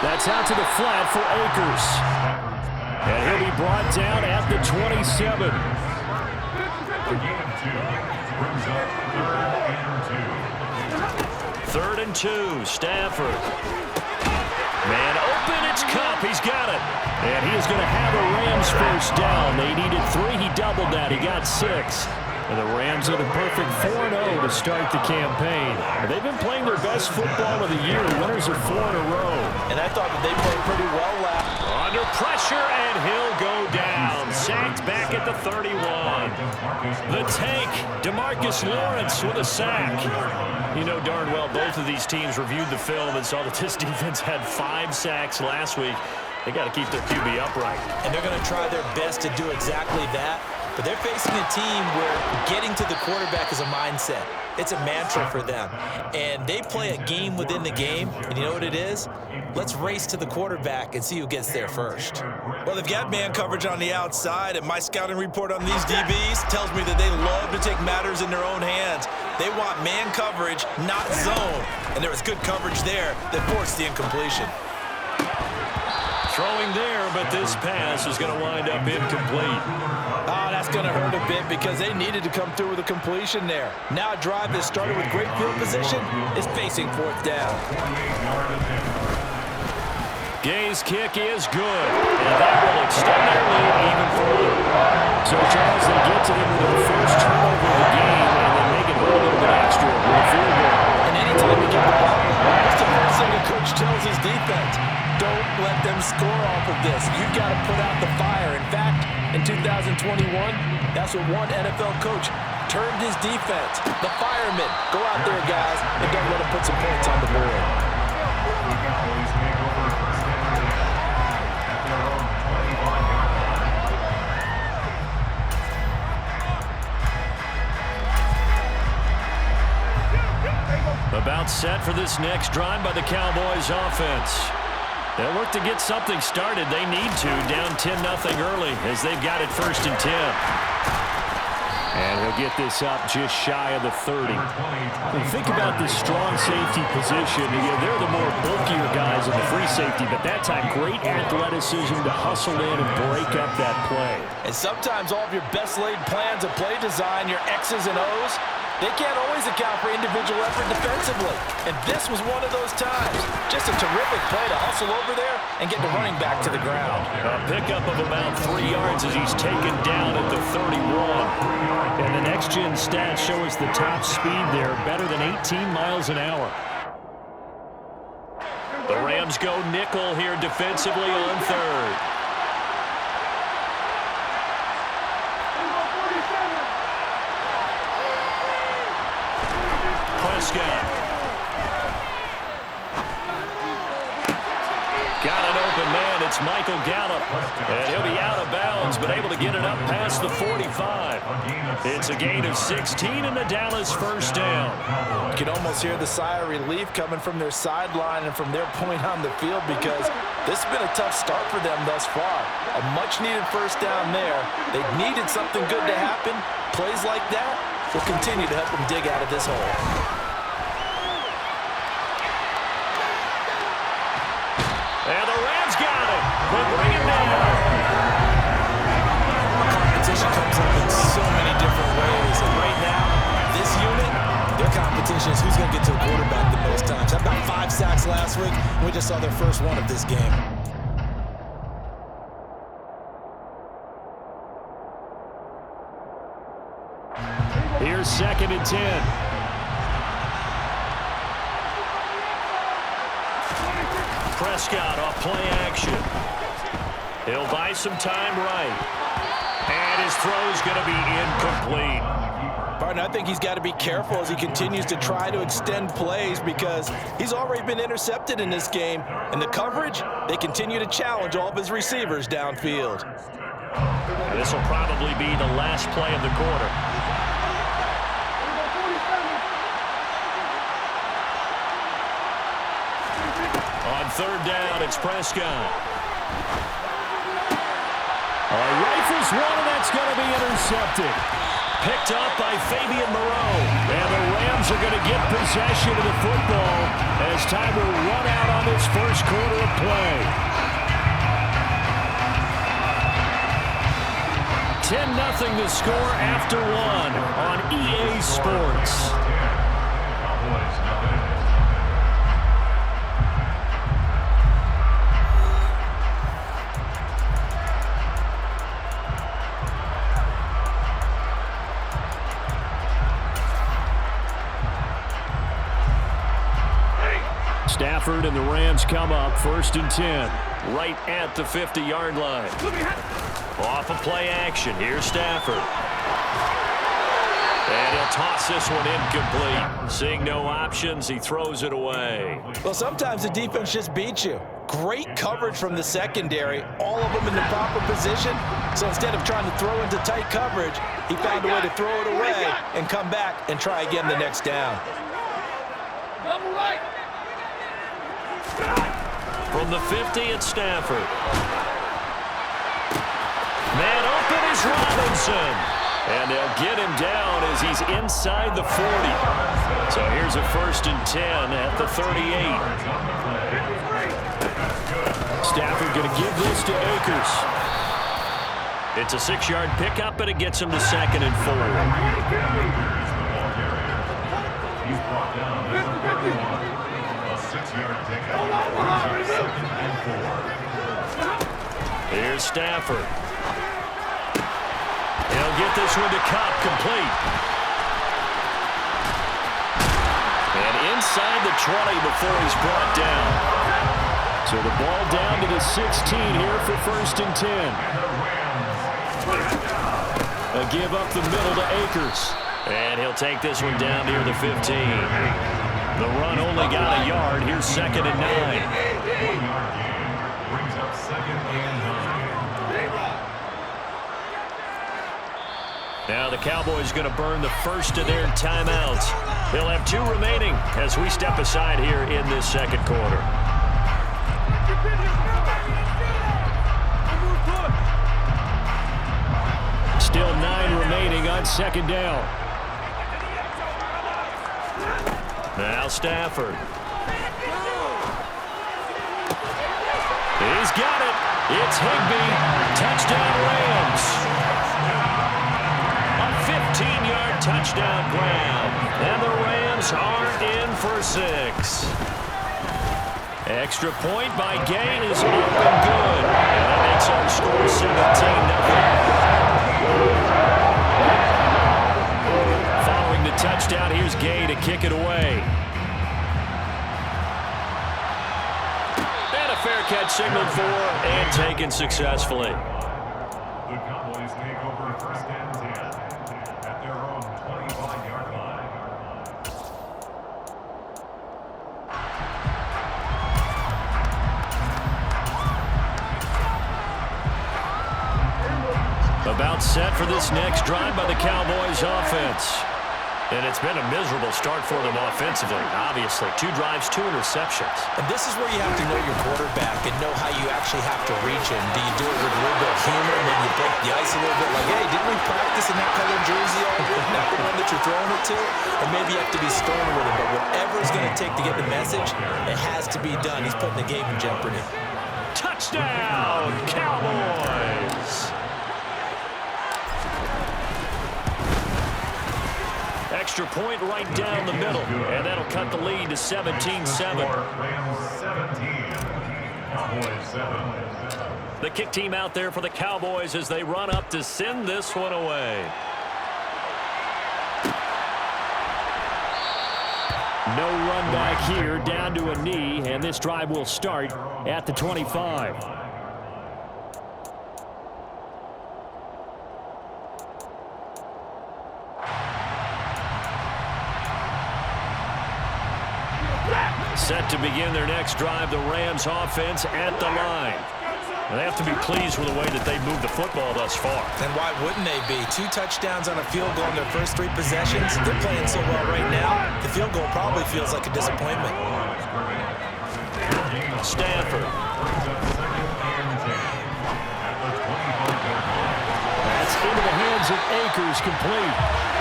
That's out to the flat for Akers. And he'll be brought down at the 27. Third and 2, Stafford. Man open, it's Cup. He's got it. And he is going to have a Rams first down. They needed 3. He doubled that. He got 6. And the Rams are the perfect 4-0 to start the campaign. They've been playing their best football of the year. Winners of 4 in a row. And I thought that they played pretty well last. Under pressure, and he'll go down. Sacked back at the 31. The tank, DeMarcus Lawrence with a sack. You know darn well both of these teams reviewed the film and saw that this defense had 5 sacks last week. They got to keep their QB upright. And they're going to try their best to do exactly that. But they're facing a team where getting to the quarterback is a mindset. It's a mantra for them. And they play a game within the game. And you know what it is? Let's race to the quarterback and see who gets there first. Well, they've got man coverage on the outside, and my scouting report on these DBs tells me that they love to take matters in their own hands. They want man coverage, not zone. And there was good coverage there that forced the incompletion. Throwing there, but this pass is going to wind up incomplete. Oh, that's going to hurt a bit because they needed to come through with a completion there. Now a drive that started with great field position is facing 4th down. Gay's kick is good, and that will extend their lead even further. So, Charles, they get to them with their first turnover of the game, and then make it a little bit extra with a field goal. And anytime you get the ball, that's the first thing a coach tells his defense. Don't let them score off of this. You've got to put out the fire. In fact, in 2021, that's what one NFL coach termed his defense. The firemen. Go out there, guys, and don't let them put some points on the board. About set for this next drive by the Cowboys offense. They'll look to get something started. They need to, down 10-0 early as they've got it 1st and 10. And he'll get this up just shy of the 30. And think about this strong safety position. They're the more bulkier guys in the free safety, but that time great athleticism to hustle in and break up that play. And sometimes all of your best laid plans of play design, your X's and O's, they can't always account for individual effort defensively. And this was one of those times. Just a terrific play to hustle over there and get the running back to the ground. A pickup of about 3 yards as he's taken down at the 31. And the next-gen stats show us the top speed there, better than 18 miles an hour. The Rams go nickel here defensively on 3rd. Prescott. Got an open man. It's Michael Gallup. And he'll be out of bounds, but able to get it up past the 45. It's a gain of 16 and the Dallas first down. You can almost hear the sigh of relief coming from their sideline and from their point on the field because this has been a tough start for them thus far. A much-needed first down there. They needed something good to happen. Plays like that will continue to help them dig out of this hole. And the Rams got it. We'll bring it down. Competition comes up in so many different ways. And right now, this unit, their competition is who's going to get to the quarterback the most times. I've got 5 sacks last week, and we just saw their first one of this game. Here's 2nd and 10. Prescott off play action. He'll buy some time right. And his throw's going to be incomplete. Barton, I think he's got to be careful as he continues to try to extend plays because he's already been intercepted in this game. And the coverage, they continue to challenge all of his receivers downfield. This will probably be the last play of the quarter. On 3rd down, it's Prescott. Rifles one, and that's going to be intercepted. Picked up by Fabian Moreau. And the Rams are going to get possession of the football as time will run out on this first quarter of play. 10-0 the score after one on EA Sports. Stafford and the Rams come up 1st and 10, right at the 50-yard line. Off of play action, here's Stafford. And he'll toss this one incomplete. Seeing no options, he throws it away. Well, sometimes the defense just beats you. Great coverage from the secondary, all of them in the proper position. So instead of trying to throw into tight coverage, he found a way to throw it away and come back and try again the next down. From the 50 at Stafford. Man open is Robinson. And they'll get him down as he's inside the 40. So here's a 1st and 10 at the 38. Stafford going to give this to Akers. It's a 6-yard pickup, and it gets him to 2nd and 4. He's brought down at the 31. A 6-yard pickup. Here's Stafford. He'll get this one to Cup, complete. And inside the 20 before he's brought down. So the ball down to the 16 here for 1st and 10. A give up the middle to Akers. And he'll take this one down near the 15. The run only got a yard. Here's 2nd and 9. Brings up 2nd and 9. Now the Cowboys going to burn the first of their timeouts. They'll have 2 remaining as we step aside here in this 2nd quarter. Still 9 remaining on 2nd down. Now Stafford. He's got it. It's Higbee. Touchdown Rams. A 15-yard touchdown grab. And the Rams are in for 6. Extra point by Gay is up and good. And that makes our score 17-0. Following the touchdown, here's Gay to kick it away. And a fair catch signaled for and taken successfully. The Cowboys take over 1st and 10 at their own 25-yard line. About set for this next drive by the Cowboys offense. And it's been a miserable start for them offensively. Obviously, 2 drives, 2 interceptions. And this is where you have to know your quarterback and know how you actually have to reach him. Do you do it with a little bit of humor? Maybe you break the ice a little bit like, hey, didn't we practice in that color jersey all week? Not the one that you're throwing it to? Or maybe you have to be stern with him. But whatever it's going to take to get the message, it has to be done. He's putting the game in jeopardy. Touchdown, Cowboys! Extra point right down the middle, and that'll cut the lead to 17-7. Rams 17. Cowboys 7. The kick team out there for the Cowboys as they run up to send this one away. No run back here, down to a knee, and this drive will start at the 25. Set to begin their next drive, the Rams offense at the line. They have to be pleased with the way that they've moved the football thus far. And why wouldn't they be? 2 touchdowns on a field goal in their first 3 possessions. They're playing so well right now, the field goal probably feels like a disappointment. Stafford. That's into the hands of Akers, complete.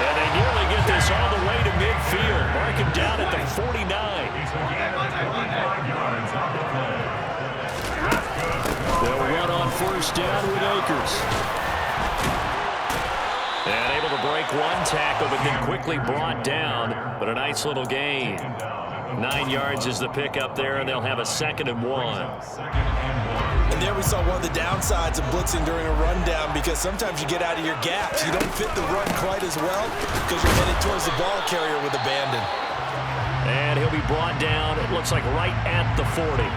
And they nearly get this all the way to midfield. Mark him down at the 49. first down with Akers. And able to break one tackle, but then quickly brought down. But a nice little gain. 9 yards is the pickup there, and they'll have a 2nd and 1. And there we saw one of the downsides of blitzing during a rundown, because sometimes you get out of your gaps. You don't fit the run quite as well because you're headed towards the ball carrier with abandon. And he'll be brought down, it looks like right at the 40.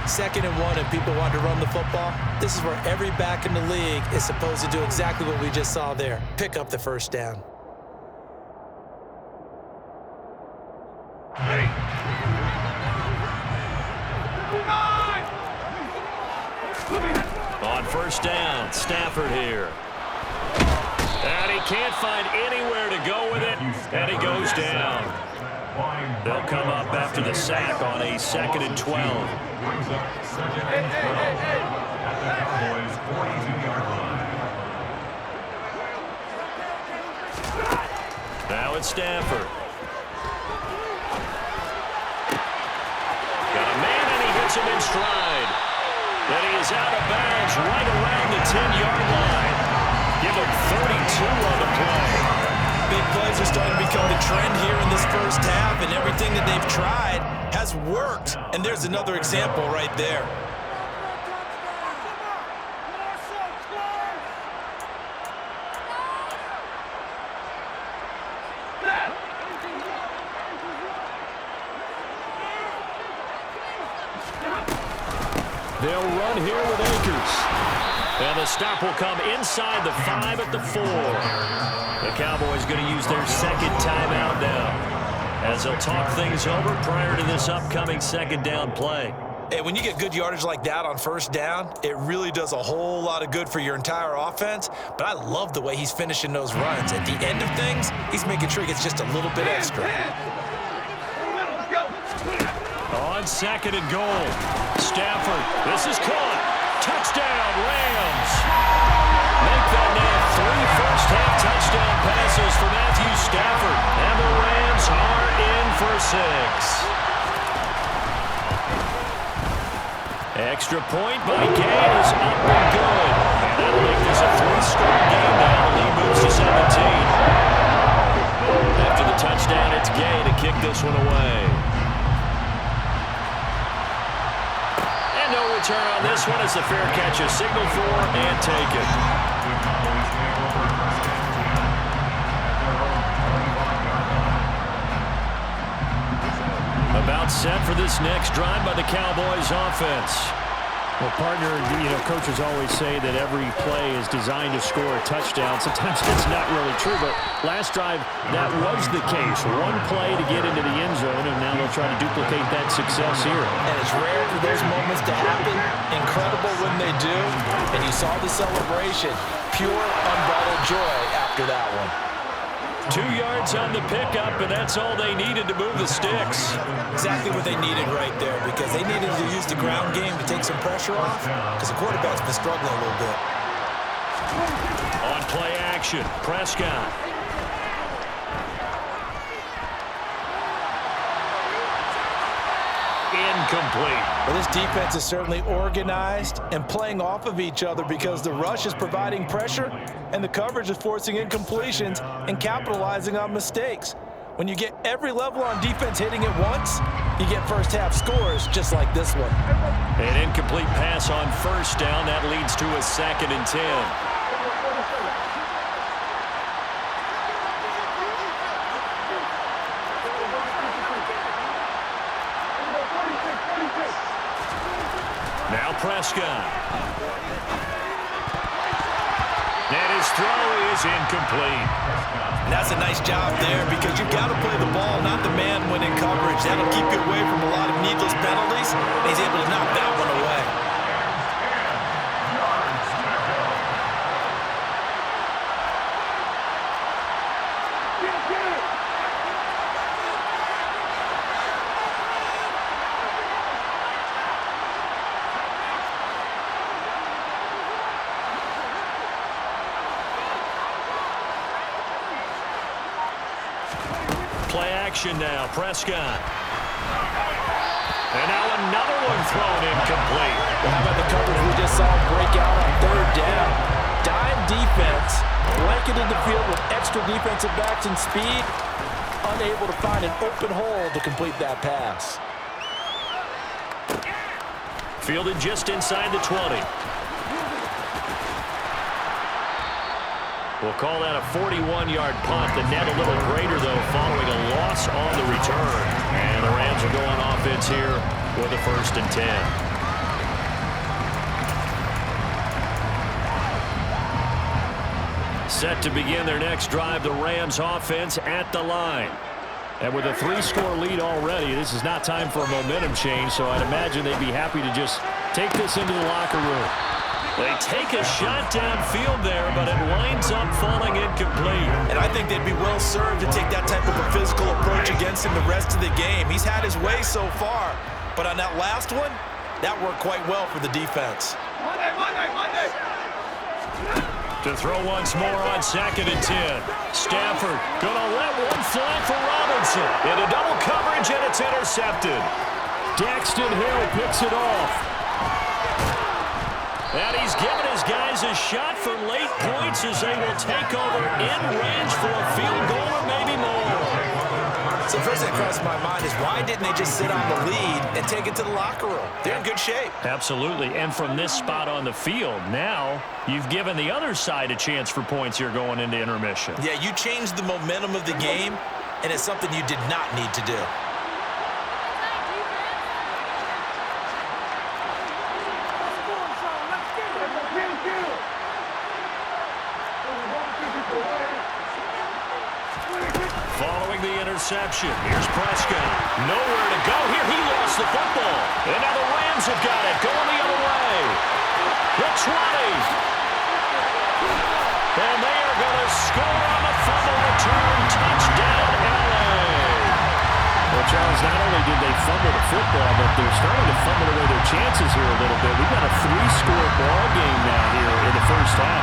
2nd and 1, and people want to run the football. This is where every back in the league is supposed to do exactly what we just saw there. Pick up the first down. On first down, Stafford here. And he can't find anywhere to go with it, and he goes down. They'll come up after the sack on a 2nd and 12. Now it's Stafford. Got a man, and he hits him in stride. And he is out of bounds right around the 10-yard line. Give him 32 on the play. Big plays are starting to become the trend here in this first half, and everything that they've tried has worked. And there's another example right there. They'll run here with Akers. And the stop will come inside the 5 at the 4. The Cowboys going to use their 2nd timeout now, as they'll talk things over prior to this upcoming 2nd down play. Hey, when you get good yardage like that on first down, it really does a whole lot of good for your entire offense. But I love the way he's finishing those runs. At the end of things, he's making sure he gets just a little bit extra. On 2nd and goal, Stafford, this is caught. Touchdown, Rams. Make that now 3 first-half touchdown passes for Matthew Stafford. And the Rams are in for 6. Extra point by Gay is up and good. And that'll make this a 3-score game now. The lead moves to 17. After the touchdown, it's Gay to kick this one away. No return on this one as the fair catch is signaled for and taken. About set for this next drive by the Cowboys offense. Well, partner, coaches always say that every play is designed to score a touchdown. Sometimes that's not really true, but last drive, that was the case. One play to get into the end zone, and now they'll try to duplicate that success here. And it's rare for those moments to happen. Incredible when they do. And you saw the celebration. Pure, unbridled joy after that one. 2 yards on the pickup, and that's all they needed to move the sticks. Exactly what they needed right there, because they needed to use the ground game to take some pressure off, because the quarterback's been struggling a little bit. On play action, Prescott. Incomplete. Well, this defense is certainly organized and playing off of each other, because the rush is providing pressure and the coverage is forcing incompletions and capitalizing on mistakes. When you get every level on defense hitting at once, you get first-half scores just like this one. An incomplete pass on first down. That leads to a 2nd and 10. Now Prescott. And his throw is incomplete. And that's a nice job there, because you've got to play the ball, not the man when in coverage. That'll keep you away from a lot of needless penalties. And he's able to knock that one away. Play action now, Prescott. And now another one thrown incomplete. Well, how about the coverage we just saw break out on third down? Dime defense, blanketed the field with extra defensive backs and speed, unable to find an open hole to complete that pass. Fielded just inside the 20. We'll call that a 41-yard punt. The net a little greater, though, following a loss on the return. And the Rams are going offense here with a 1st and 10. Set to begin their next drive, the Rams offense at the line. And with a 3-score lead already, this is not time for a momentum change, so I'd imagine they'd be happy to just take this into the locker room. They take a shot downfield there, but it winds up falling incomplete. And I think they'd be well served to take that type of a physical approach against him the rest of the game. He's had his way so far, but on that last one, that worked quite well for the defense. Monday. To throw once more on 2nd and 10. Stafford gonna let one fly for Robinson. Into double coverage, and it's intercepted. Daxton Hill picks it off. And he's given his guys a shot for late points as they will take over in range for a field goal or maybe more. So first thing that crossed my mind is why didn't they just sit on the lead and take it to the locker room? They're in good shape. Absolutely. And from this spot on the field, now you've given the other side a chance for points here going into intermission. Yeah, you changed the momentum of the game, and it's something you did not need to do. Following the interception, here's Prescott. Nowhere to go here. He lost the football. And now the Rams have got it. Going the other way. The 20. And they are going to score on the fumble return. Touchdown, LA. Well, Charles, not only did they fumble the football, but they're starting to fumble away their chances here a little bit. We've got a 3-score ball game now here in the first half.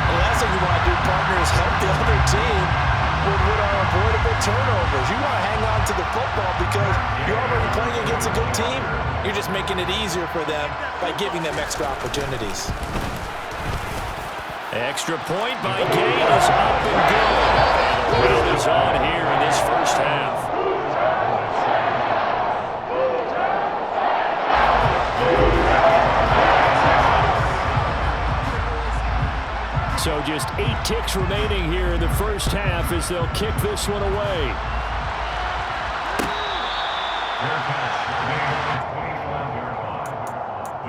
The last thing you want to do, partner, is help the other team with what are avoidable turnovers. You want to hang on to the football because you're already playing against a good team. You're just making it easier for them by giving them extra opportunities. Extra point by Gay is up and good. And the round is on here in this first half. So just 8 ticks remaining here in the first half as they'll kick this one away. Fair catch made on the 25-yard line.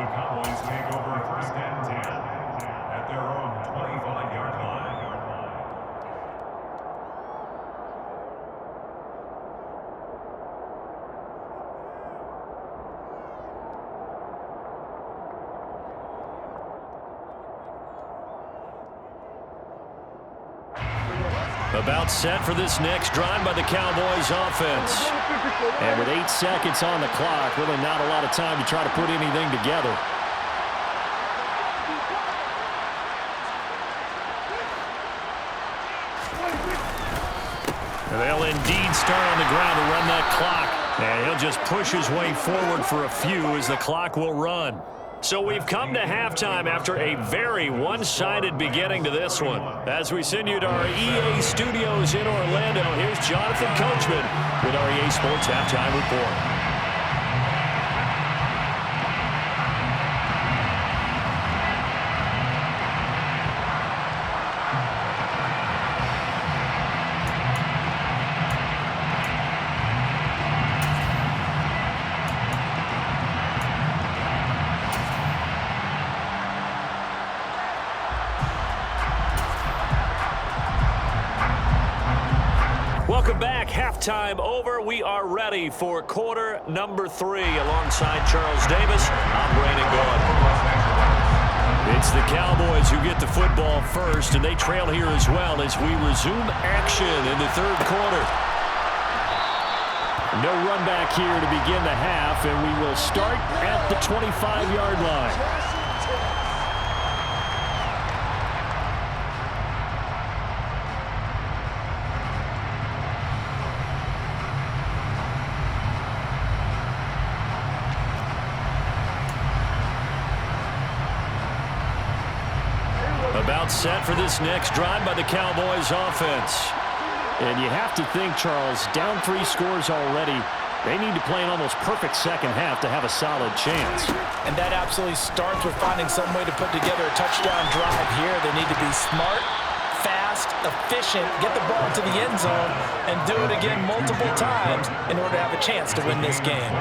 The Cowboys take over 1st and 10 at their own 25-yard line. About set for this next drive by the Cowboys offense. And with 8 seconds on the clock, really not a lot of time to try to put anything together. They'll indeed start on the ground to run that clock. And he'll just push his way forward for a few as the clock will run. So we've come to halftime after a very one-sided beginning to this one. As we send you to our EA studios in Orlando, here's Jonathan Coachman with our EA Sports Halftime Report. Welcome back. Halftime over. We are ready for quarter number 3. Alongside Charles Davis, I'm Brandon Gaud. It's the Cowboys who get the football first, and they trail here as well as we resume action in the third quarter. No run back here to begin the half, and we will start at the 25-yard line. set for this next drive by the Cowboys offense. And you have to think, Charles, down 3 scores already. They need to play an almost perfect second half to have a solid chance. And that absolutely starts with finding some way to put together a touchdown drive here. They need to be smart, fast, efficient, get the ball to the end zone, and do it again multiple times in order to have a chance to win this game.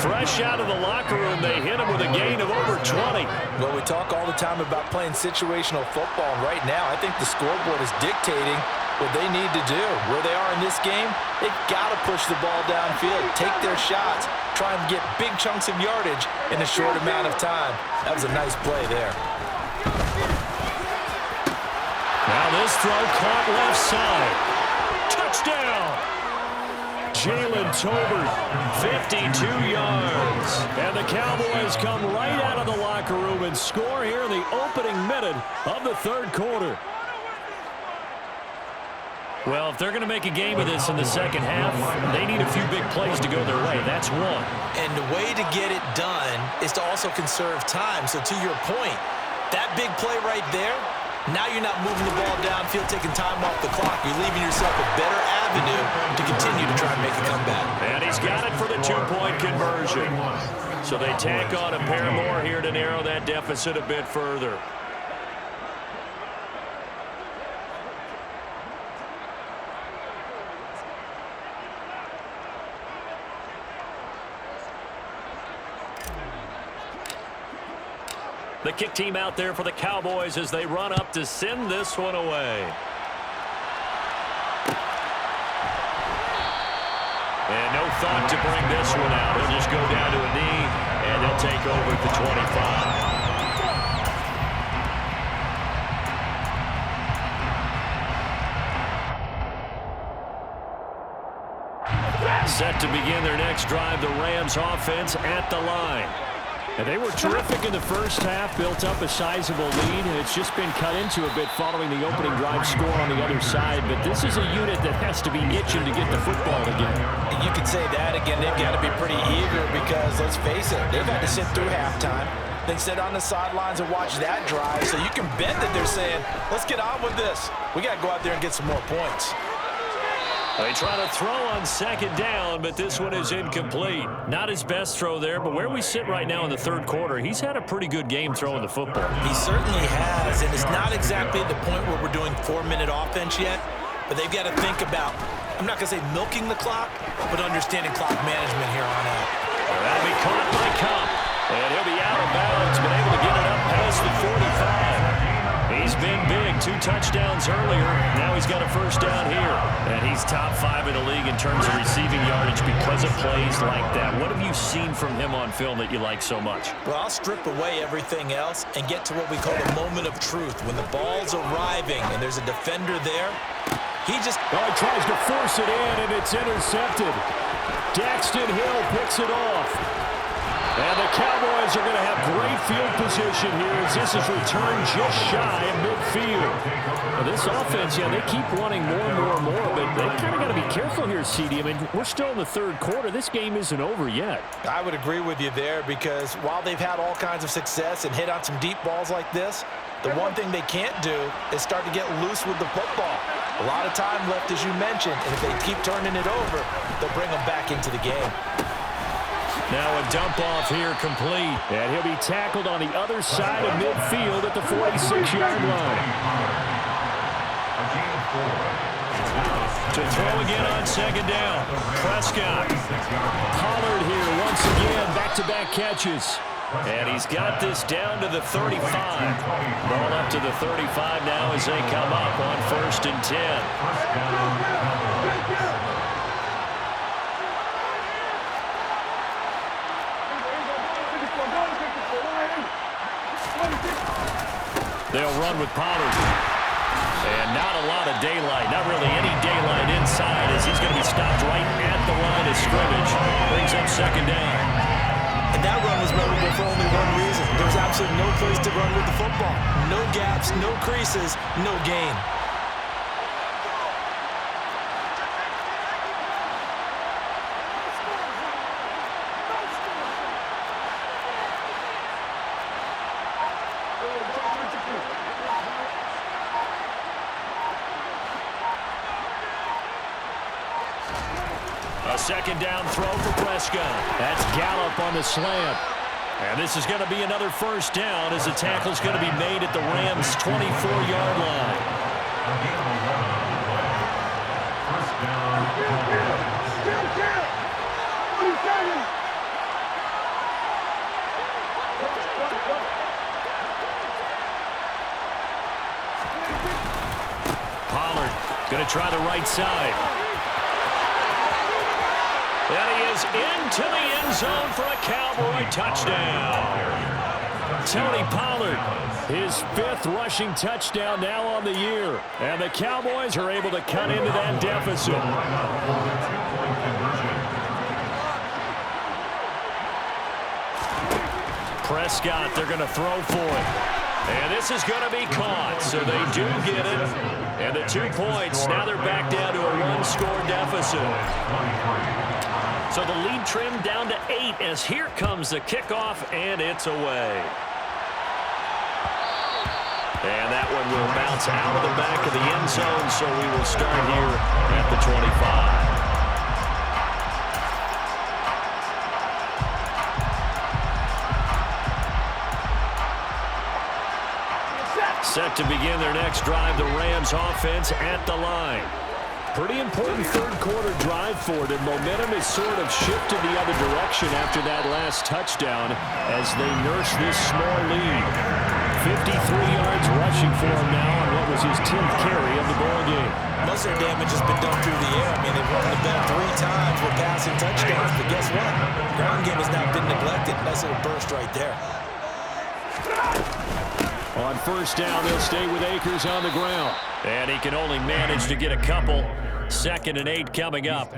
Fresh out of the locker room, they hit him with a gain of over 20. Well, we talk all the time about playing situational football, and right now I think the scoreboard is dictating what they need to do. Where they are in this game, they've got to push the ball downfield, take their shots, try and get big chunks of yardage in a short amount of time. That was a nice play there. Now this throw caught left side. Touchdown! Jalen Tolbert, 52 yards. And the Cowboys come right out of the locker room and score here in the opening minute of the third quarter. Well, if they're going to make a game of this in the second half, they need a few big plays to go their way. That's one. And the way to get it done is to also conserve time. So to your point, that big play right there, now you're not moving the ball downfield, taking time off the clock. You're leaving yourself a better avenue to continue to try and make a comeback. And he's got it for the 2-point conversion. So they tack on a pair more here to narrow that deficit a bit further. The kick team out there for the Cowboys as they run up to send this one away. And no thought to bring this one out. He'll just go down to a knee, and they'll take over at the 25. Set to begin their next drive, the Rams offense at the line. And they were terrific in the first half, built up a sizable lead, and it's just been cut into a bit following the opening drive score on the other side. But this is a unit that has to be itching to get the football again. You could say that again. They've got to be pretty eager because, let's face it, they've had to sit through halftime, then sit on the sidelines and watch that drive. So you can bet that they're saying, let's get on with this. We got to go out there and get some more points. They try to throw on second down, but this one is incomplete. Not his best throw there, but where we sit right now in the third quarter, he's had a pretty good game throwing the football. He certainly has, and it's not exactly at the point where we're doing 4-minute offense yet, but they've got to think about, I'm not going to say milking the clock, but understanding clock management here on out. That'll be caught by Cup, and he'll be out of bounds, but able to get it up past the 45. He's been big, 2 touchdowns earlier. Now he's got a first down here. And he's top 5 in the league in terms of receiving yardage because of plays like that. What have you seen from him on film that you like so much? Well, I'll strip away everything else and get to what we call the moment of truth. When the ball's arriving and there's a defender there, he just... Oh, he tries to force it in, and it's intercepted. Daxton Hill picks it off. And the Cowboys are going to have great field position here as this is returned just shy of midfield. Now this offense, yeah, they keep wanting more and more and more, but they kind of got to be careful here, CD. I mean, we're still in the third quarter. This game isn't over yet. I would agree with you there because while they've had all kinds of success and hit on some deep balls like this, the one thing they can't do is start to get loose with the football. A lot of time left, as you mentioned, and if they keep turning it over, they'll bring them back into the game. Now a dump off here complete. And he'll be tackled on the other side of midfield at the 46-yard line. To throw again on second down. Prescott. Pollard here once again, back-to-back catches. And he's got this down to the 35. Ball up to the 35 now as they come up on 1st and 10. They'll run with Pollard. And not a lot of daylight, not really any daylight inside as he's going to be stopped right at the line of scrimmage. Brings up second down. And that run was memorable for only one reason. There's absolutely no place to run with the football. No gaps, no creases, no gain. second down throw for Prescott. That's Gallup on the slant. And this is going to be another first down as the tackle's going to be made at the Rams' 24-yard line. First down. Pollard going to try the right side. And he is into the end zone for a Cowboy touchdown. Tony Pollard, his 5th rushing touchdown now on the year. And the Cowboys are able to cut into that deficit. Prescott, they're going to throw for it. And this is going to be caught, so they do get it. And the 2 points, now they're back down to a 1-score deficit. So the lead trimmed down to 8 as here comes the kickoff, and it's away. And that one will bounce out of the back of the end zone, so we will start here at the 25. Set to begin their next drive, the Rams offense at the line. Pretty important third-quarter drive for them. Momentum is sort of shifted the other direction after that last touchdown as they nurse this small lead. 53 yards rushing for him now on what was his 10th carry of the ballgame. Most of their damage has been done through the air. I mean, they've run the ball 3 times with passing touchdowns, but guess what? Ground game has not been neglected. Nice little burst right there. On first down, they'll stay with Akers on the ground. And he can only manage to get a couple. 2nd and 8 coming up.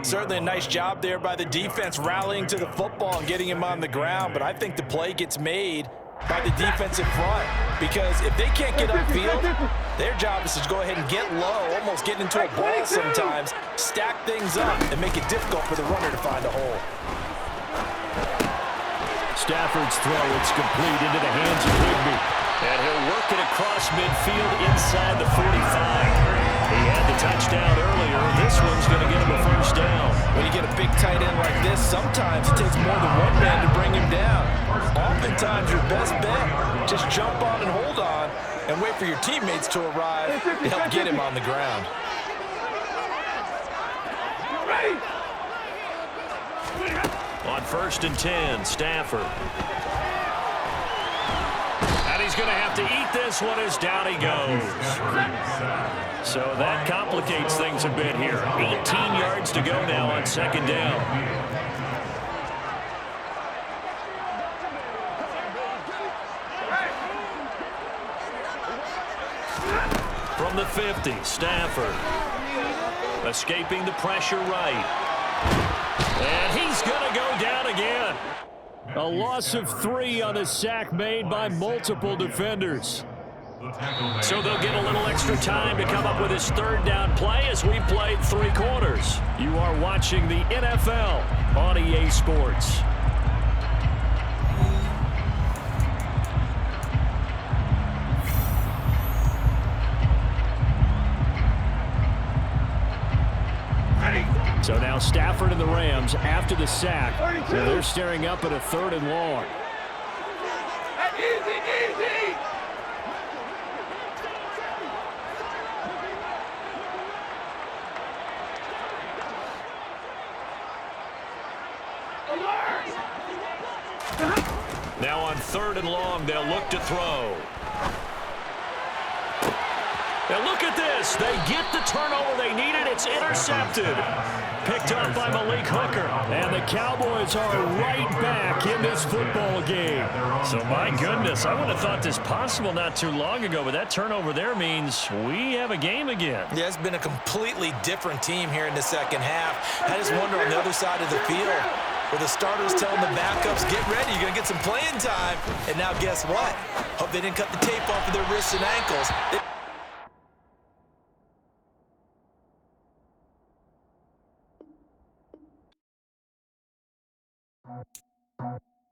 Certainly a nice job there by the defense rallying to the football and getting him on the ground, but I think the play gets made by the defensive front because if they can't get upfield, their job is to go ahead and get low, almost get into a ball sometimes, stack things up, and make it difficult for the runner to find a hole. Stafford's throw, it's complete into the hands of Higbee. And he'll work it across midfield inside the 45. He had the touchdown earlier. This one's going to get him a first down. When you get a big tight end like this, sometimes it takes more than one man to bring him down. Oftentimes, your best bet, just jump on and hold on and wait for your teammates to arrive to help get him on the ground. On 1st and 10, Stafford. And he's going to have to eat this one as down he goes. So that complicates things a bit here. 18 yards to go now on 2nd down. From the 50, Stafford. Escaping the pressure right. And he's going to go down again. A loss of 3 on a sack made by multiple defenders. So they'll get a little extra time to come up with his 3rd down play as we've played 3 quarters. You are watching the NFL on EA Sports. So now Stafford and the Rams after the sack. So they're staring up at a 3rd and long. Easy. Now on 3rd and long, they'll look to throw. And look at this. They get the turnover they needed. It's intercepted. Picked up by Malik Hooker. And the Cowboys are right back in this football game. So, my goodness, I would have thought this possible not too long ago, but that turnover there means we have a game again. Yeah, it's been a completely different team here in the 2nd half. I just wonder on the other side of the field, where the starters telling the backups, get ready, you're going to get some playing time. And now guess what? Hope they didn't cut the tape off of their wrists and ankles.